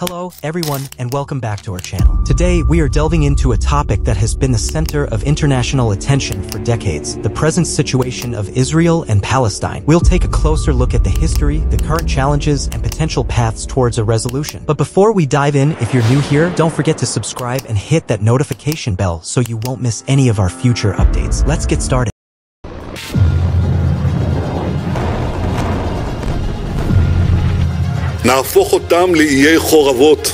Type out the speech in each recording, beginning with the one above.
Hello, everyone, and welcome back to our channel. Today, we are delving into a topic that has been the center of international attention for decades, the present situation of Israel and Palestine. We'll take a closer look at the history, the current challenges, and potential paths towards a resolution. But before we dive in, if you're new here, don't forget to subscribe and hit that notification bell so you won't miss any of our future updates. Let's get started. נהפוך אותם לאיי חורבות.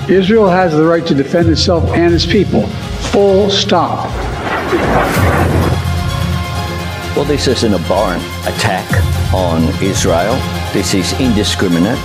Israel has the right to defend itself and its people. Full stop. Well, this isn't a abhorrent attack on Israel. This is indiscriminate.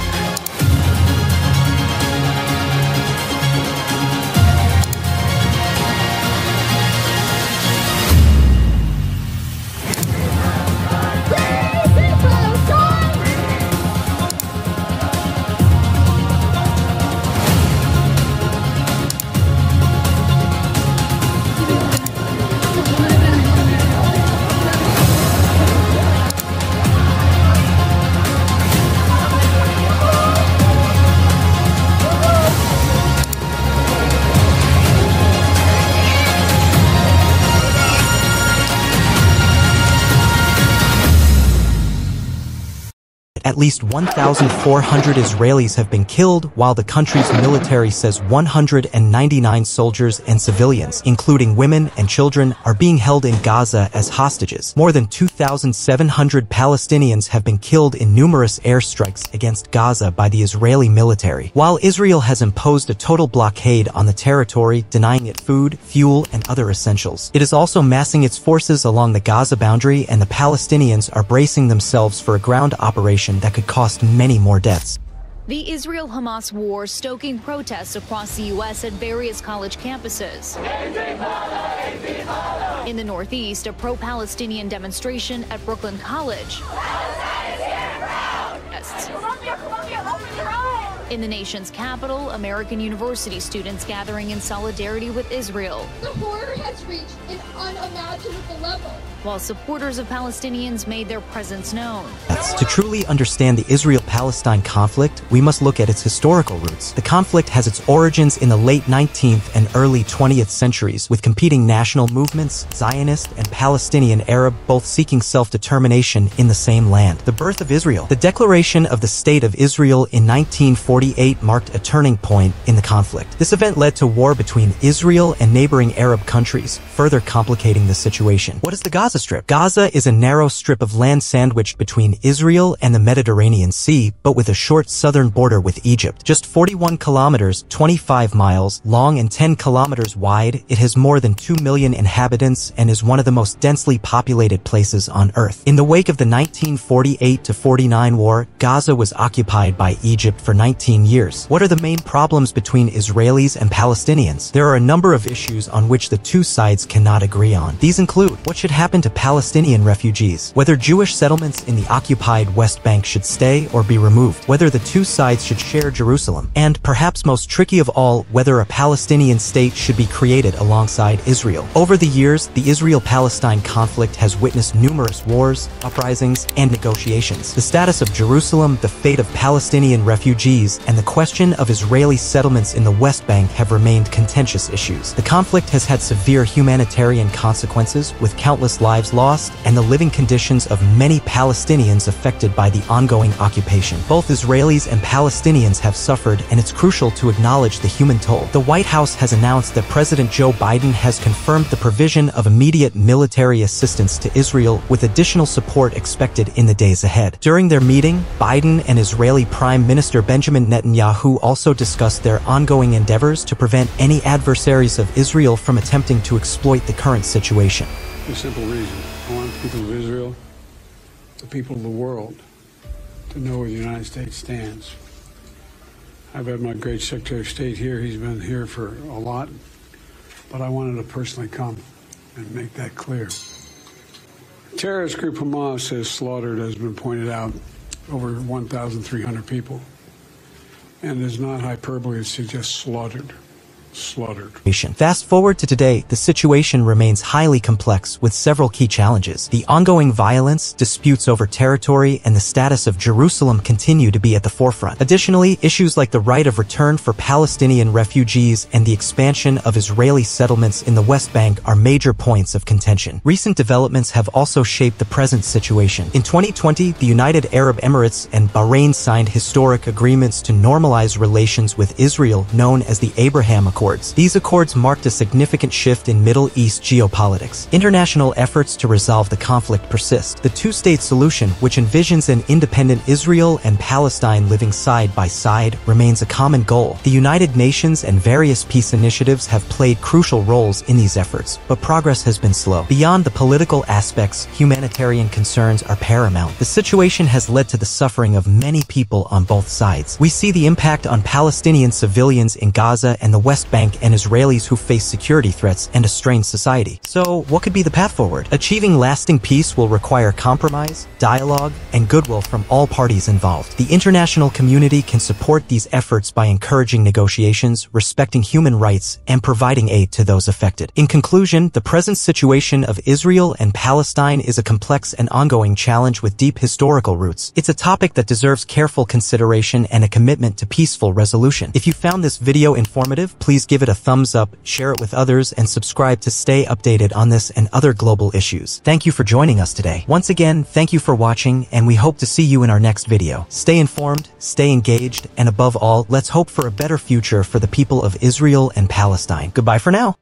At least 1,400 Israelis have been killed, while the country's military says 199 soldiers and civilians, including women and children, are being held in Gaza as hostages. More than 2,700 Palestinians have been killed in numerous airstrikes against Gaza by the Israeli military. While Israel has imposed a total blockade on the territory, denying it food, fuel, and other essentials, it is also massing its forces along the Gaza boundary, and the Palestinians are bracing themselves for a ground operation that could cost many more deaths. The Israel-Hamas war stoking protests across the U.S. at various college campuses. In the Northeast, a pro-Palestinian demonstration at Brooklyn College. In the nation's capital, American university students gathering in solidarity with Israel. The horror has reached an unimaginable level. While supporters of Palestinians made their presence known. To truly understand the Israel-Palestine conflict, we must look at its historical roots. The conflict has its origins in the late 19th and early 20th centuries, with competing national movements, Zionist and Palestinian Arab, both seeking self-determination in the same land. The birth of Israel. The declaration of the State of Israel in 1948 marked a turning point in the conflict. This event led to war between Israel and neighboring Arab countries, further complicating the situation. What is the Gaza Strip? Gaza is a narrow strip of land sandwiched between Israel and the Mediterranean Sea, but with a short southern border with Egypt. Just 41 kilometers, 25 miles long and 10 kilometers wide, it has more than 2 million inhabitants and is one of the most densely populated places on Earth. In the wake of the 1948-49 war, Gaza was occupied by Egypt for 19 years. What are the main problems between Israelis and Palestinians? There are a number of issues on which the two sides cannot agree on. These include what should happen to Palestinian refugees, whether Jewish settlements in the occupied West Bank should stay or be removed, whether the two sides should share Jerusalem, and perhaps most tricky of all, whether a Palestinian state should be created alongside Israel. Over the years, the Israel-Palestine conflict has witnessed numerous wars, uprisings, and negotiations. The status of Jerusalem, the fate of Palestinian refugees, and the question of Israeli settlements in the West Bank have remained contentious issues. The conflict has had severe humanitarian consequences, with countless lives lost and the living conditions of many Palestinians affected by the ongoing occupation. Both Israelis and Palestinians have suffered, and it's crucial to acknowledge the human toll. The White House has announced that President Joe Biden has confirmed the provision of immediate military assistance to Israel, with additional support expected in the days ahead. During their meeting, Biden and Israeli Prime Minister Benjamin Netanyahu also discussed their ongoing endeavors to prevent any adversaries of Israel from attempting to exploit the current situation. For a simple reason. I want the people of Israel, the people of the world, to know where the United States stands. I've had my great Secretary of State here. He's been here for a lot, but I wanted to personally come and make that clear. Terrorist group Hamas has slaughtered, as has been pointed out, over 1,300 people. And it is not hyperbole to suggest slaughtered. slaughtered. Fast forward to today, the situation remains highly complex with several key challenges. The ongoing violence, disputes over territory, and the status of Jerusalem continue to be at the forefront. Additionally, issues like the right of return for Palestinian refugees and the expansion of Israeli settlements in the West Bank are major points of contention. Recent developments have also shaped the present situation. In 2020, the United Arab Emirates and Bahrain signed historic agreements to normalize relations with Israel, known as the Abraham Accords. These accords marked a significant shift in Middle East geopolitics. International efforts to resolve the conflict persist. The two-state solution, which envisions an independent Israel and Palestine living side by side, remains a common goal. The United Nations and various peace initiatives have played crucial roles in these efforts, but progress has been slow. Beyond the political aspects, humanitarian concerns are paramount. The situation has led to the suffering of many people on both sides. We see the impact on Palestinian civilians in Gaza and the West Bank and Israelis who face security threats and a strained society. So, what could be the path forward? Achieving lasting peace will require compromise, dialogue, and goodwill from all parties involved. The international community can support these efforts by encouraging negotiations, respecting human rights, and providing aid to those affected. In conclusion, the present situation of Israel and Palestine is a complex and ongoing challenge with deep historical roots. It's a topic that deserves careful consideration and a commitment to peaceful resolution. If you found this video informative, please give it a thumbs up, share it with others, and subscribe to stay updated on this and other global issues. Thank you for joining us today. Once again, thank you for watching, and we hope to see you in our next video. Stay informed, stay engaged, and above all, let's hope for a better future for the people of Israel and Palestine. Goodbye for now.